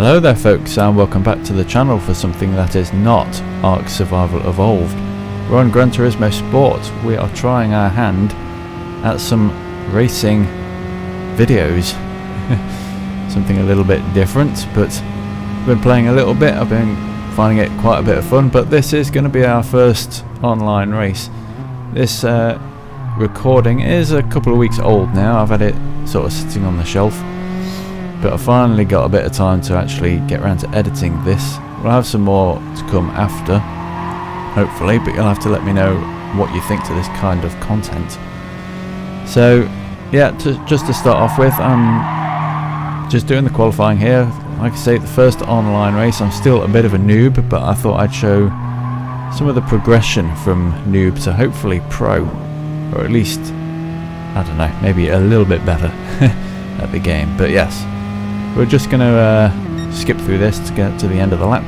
Hello there folks, and welcome back to the channel for something that is not Ark Survival Evolved. We're on Gran Turismo Sport. We are trying our hand at some racing videos. Something a little bit different, but I've been playing a little bit. I've been finding it quite a bit of fun, but this is going to be our first online race. This recording is a couple of weeks old now. I've had it sort of sitting on the shelf, but I finally got a bit of time to actually get around to editing this. We'll have some more to come after, hopefully, but you'll have to let me know what you think to this kind of content. So yeah, just to start off with, I'm just doing the qualifying here. Like I say, the first online race. I'm still a bit of a noob, but I thought I'd show some of the progression from noob to hopefully pro, or at least, I don't know, maybe a little bit better at the game. But yes, we're just going to skip through this to get to the end of the lap,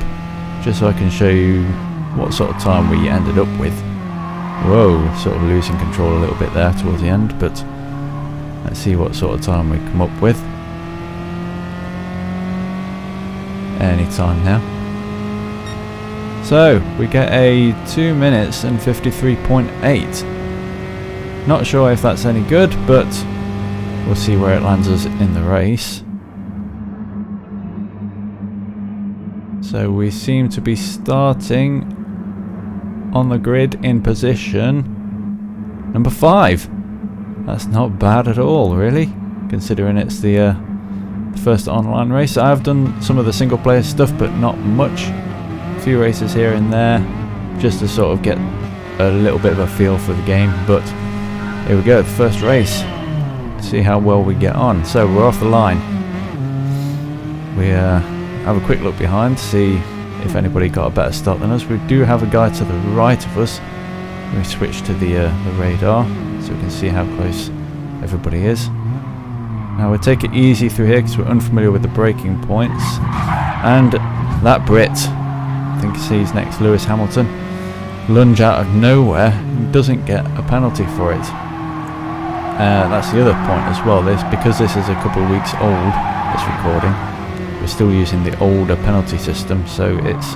just so I can show you what sort of time we ended up with. Whoa, sort of losing control a little bit there towards the end, but let's see what sort of time we come up with. Any time now. So we get a 2 minutes and 53.8. Not sure if that's any good, but we'll see where it lands us in the race. So we seem to be starting on the grid in position number 5. That's not bad at all, really, considering it's the first online race. I've done some of the single player stuff, but not much. A few races here and there, just to sort of get a little bit of a feel for the game. But here we go, the first race. See how well we get on. So we're off the line. We have a quick look behind to see if anybody got a better start than us. We do have a guy to the right of us. We switch to the radar so we can see how close everybody is. Now we'll take it easy through here because we're unfamiliar with the braking points. And that Brit, I think he's next, Lewis Hamilton, lunge out of nowhere and doesn't get a penalty for it. That's the other point as well. Because this is a couple of weeks old, this recording, we're still using the older penalty system, so it's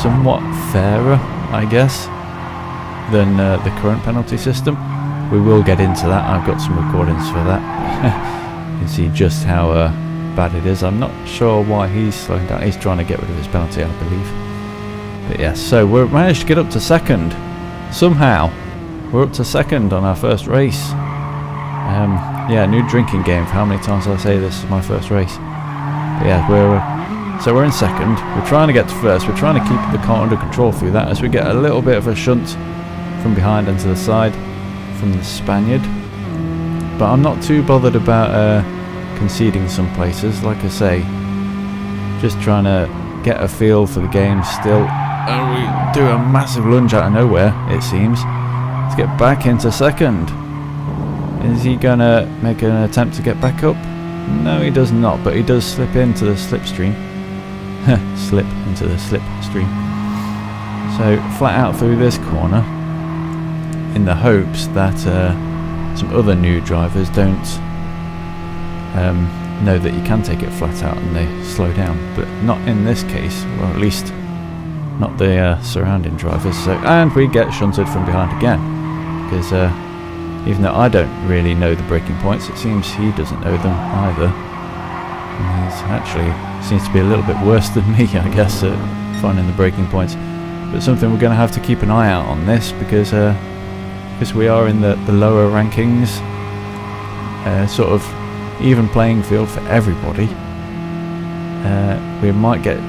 somewhat fairer, I guess, than the current penalty system. We will get into that. I've got some recordings for that. You can see just how bad it is. I'm not sure why he's slowing down. He's trying to get rid of his penalty, I believe. But yes, so we've managed to get up to second. Somehow, we're up to second on our first race. Yeah, new drinking game. For how many times I say this is my first race? But yeah, we're in second. We're trying to get to first. We're trying to keep the car under control through that as we get a little bit of a shunt from behind and to the side from the Spaniard. But I'm not too bothered about conceding some places. Like I say, just trying to get a feel for the game still. And we do a massive lunge out of nowhere, it seems, to get back into second. Is he gonna make an attempt to get back up? No, he does not, but he does slip into the slipstream. Slip into the slipstream. So flat out through this corner, in the hopes that some other new drivers don't know that you can take it flat out and they slow down, but not in this case, or at least not the surrounding drivers. So, and we get shunted from behind again, because even though I don't really know the braking points, it seems he doesn't know them either. And he's actually seems to be a little bit worse than me, I guess, at finding the braking points. But something we're going to have to keep an eye out on this, because we are in the lower rankings, sort of even playing field for everybody. We might get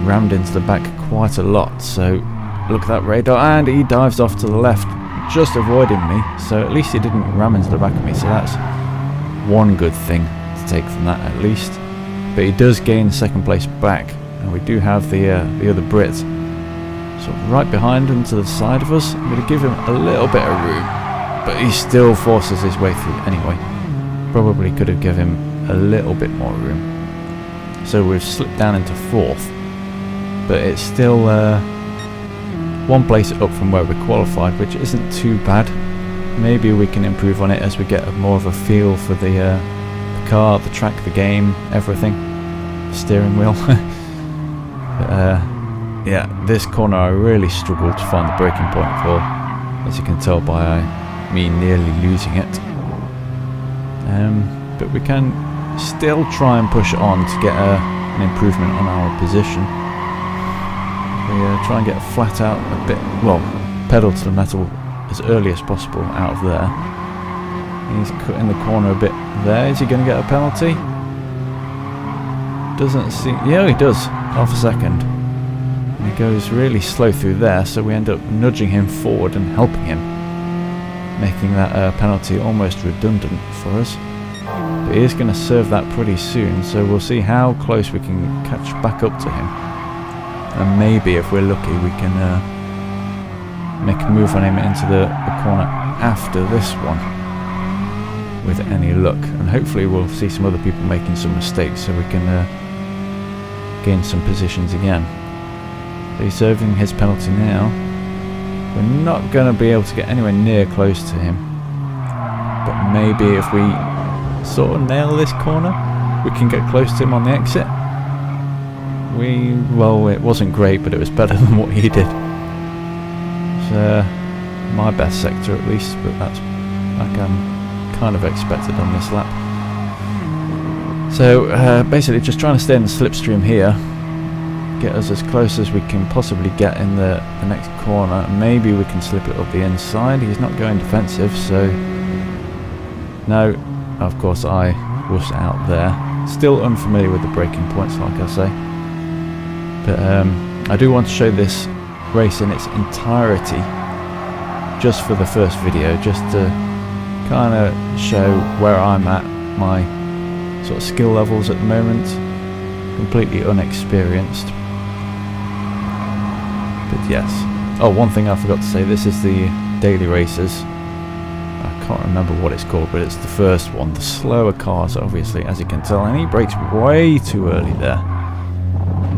rammed into the back quite a lot. So look at that radar, and he dives off to the left, just avoiding me. So at least he didn't ram into the back of me, so that's one good thing to take from that at least. But he does gain second place back, and we do have the other Brit sort of right behind and to the side of us. I'm going to give him a little bit of room, but he still forces his way through anyway. Probably could have given him a little bit more room. So we've slipped down into 4th, but it's still one place up from where we qualified, which isn't too bad. Maybe we can improve on it as we get more of a feel for the car, the track, the game, everything. steering wheel. Yeah, this corner I really struggled to find the braking point for, as you can tell by me nearly losing it. But we can still try and push on to get an improvement on our position. We try and get flat out a bit, well, pedal to the metal as early as possible out of there. He's cut in the corner a bit there. Is he going to get a penalty? Doesn't seem... Yeah, he does. Half a second. And he goes really slow through there, so we end up nudging him forward and helping him, making that penalty almost redundant for us. But he is going to serve that pretty soon, so we'll see how close we can catch back up to him. And maybe, if we're lucky, we can make a move on him into the corner after this one, with any luck. And hopefully we'll see some other people making some mistakes, so we can gain some positions again. So he's serving his penalty now. We're not going to be able to get anywhere near close to him, but maybe if we sort of nail this corner, we can get close to him on the exit. Well, it wasn't great, but it was better than what he did. It's my best sector at least, but that's like I'm kind of expected on this lap. So basically just trying to stay in the slipstream here, get us as close as we can possibly get in the next corner. Maybe we can slip it up the inside. He's not going defensive, so no, of course I was out there. Still unfamiliar with the braking points, like I say. But I do want to show this race in its entirety just for the first video, just to kind of show where I'm at, my sort of skill levels at the moment. Completely unexperienced. But yes. Oh, one thing I forgot to say, this is the daily races. I can't remember what it's called, but it's the first one. The slower cars, obviously, as you can tell, and he brakes way too early there.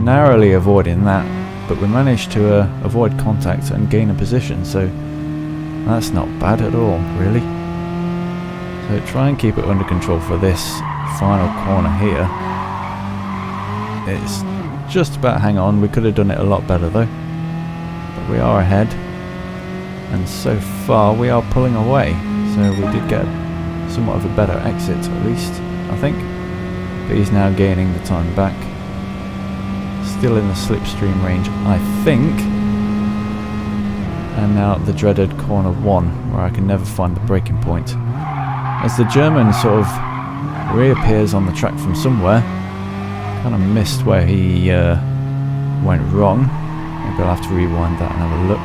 Narrowly avoiding that, but we managed to avoid contact and gain a position, so that's not bad at all, really. So try and keep it under control for this final corner here. It's just about hang on. We could have done it a lot better though, but we are ahead, and so far we are pulling away, so we did get somewhat of a better exit at least, I think. But he's now gaining the time back. Still in the slipstream range, I think. And now the dreaded corner 1, where I can never find the braking point. As the German sort of reappears on the track from somewhere, kind of missed where he went wrong. Maybe I'll have to rewind that and have a look.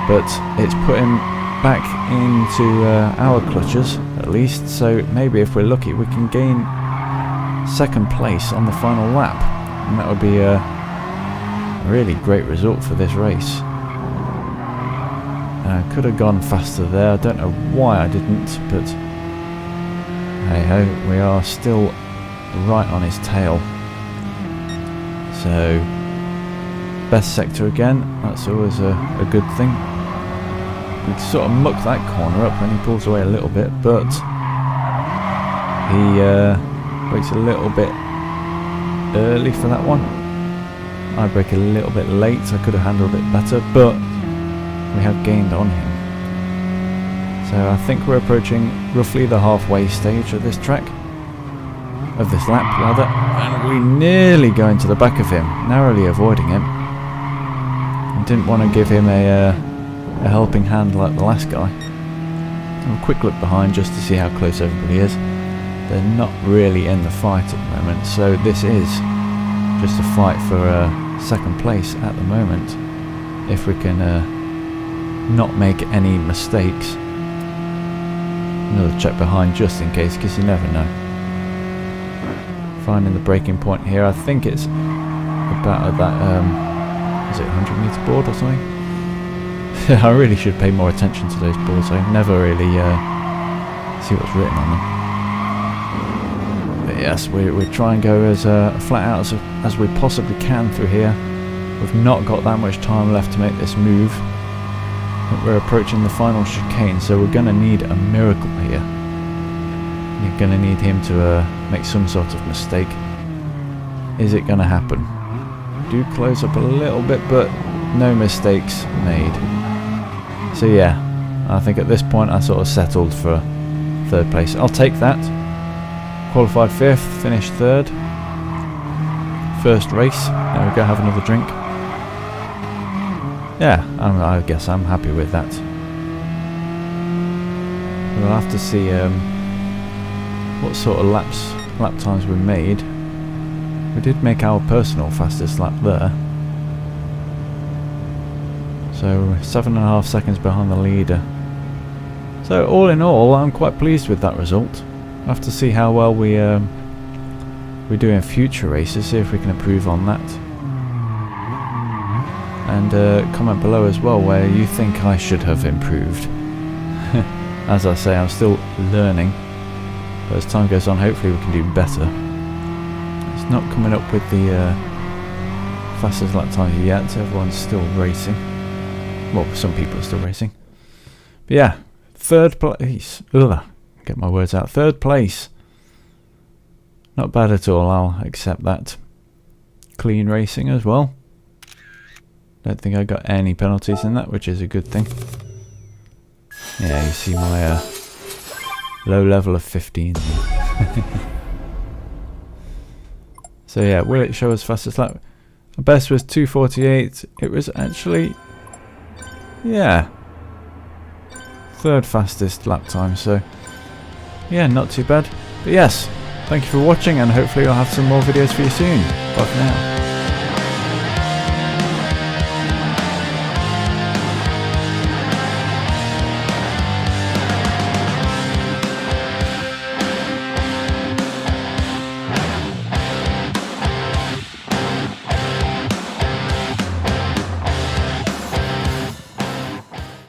But it's put him back into our clutches, at least, so maybe if we're lucky we can gain second place on the final lap. And that would be a really great result for this race. Could have gone faster there. I don't know why I didn't, but hey ho, we are still right on his tail. So best sector again. That's always a good thing. We sort of muck that corner up when he pulls away a little bit, but he brakes a little bit early for that one. I brake a little bit late. I could have handled it better, but we have gained on him. So I think we're approaching roughly the halfway stage of this track, of this lap rather, and we nearly go into the back of him, narrowly avoiding him. I didn't want to give him a helping hand like the last guy. A quick look behind just to see how close everybody is. They're not really in the fight at the moment, so this is just a fight for second place at the moment. If we can not make any mistakes. Another check behind just in case, because you never know. Finding the braking point here. I think it's about at that is it 100 meter board or something? I really should pay more attention to those boards. I never really see what's written on them. But yes, we try and go as flat out as we possibly can through here. We've not got that much time left to make this move. But we're approaching the final chicane, so we're going to need a miracle here. You're going to need him to make some sort of mistake. is it going to happen? Do close up a little bit, but no mistakes made. So yeah, I think at this point I sort of settled for 3rd place. I'll take that. Qualified 5th, finished 3rd. First race. There we go, have another drink. Yeah, I guess I'm happy with that. We'll have to see what sort of lap times we made. We did make our personal fastest lap there. So 7.5 seconds behind the leader. So all in all, I'm quite pleased with that result. We'll have to see how well we do in future races, see if we can improve on that. And comment below as well where you think I should have improved. As I say, I'm still learning, but as time goes on, hopefully we can do better. It's not coming up with the fastest lap times yet. Everyone's still racing. Well, some people are still racing. But yeah, 3rd place. Ugh, get my words out. 3rd place. Not bad at all. I'll accept that. Clean racing as well. Don't think I got any penalties in that, which is a good thing. Yeah, you see my low level of 15. So yeah, will it show us fastest lap? Our best was 2:48. It was actually, yeah, 3rd fastest lap time. So yeah, not too bad. But yes, thank you for watching, and hopefully I'll have some more videos for you soon. Bye for now.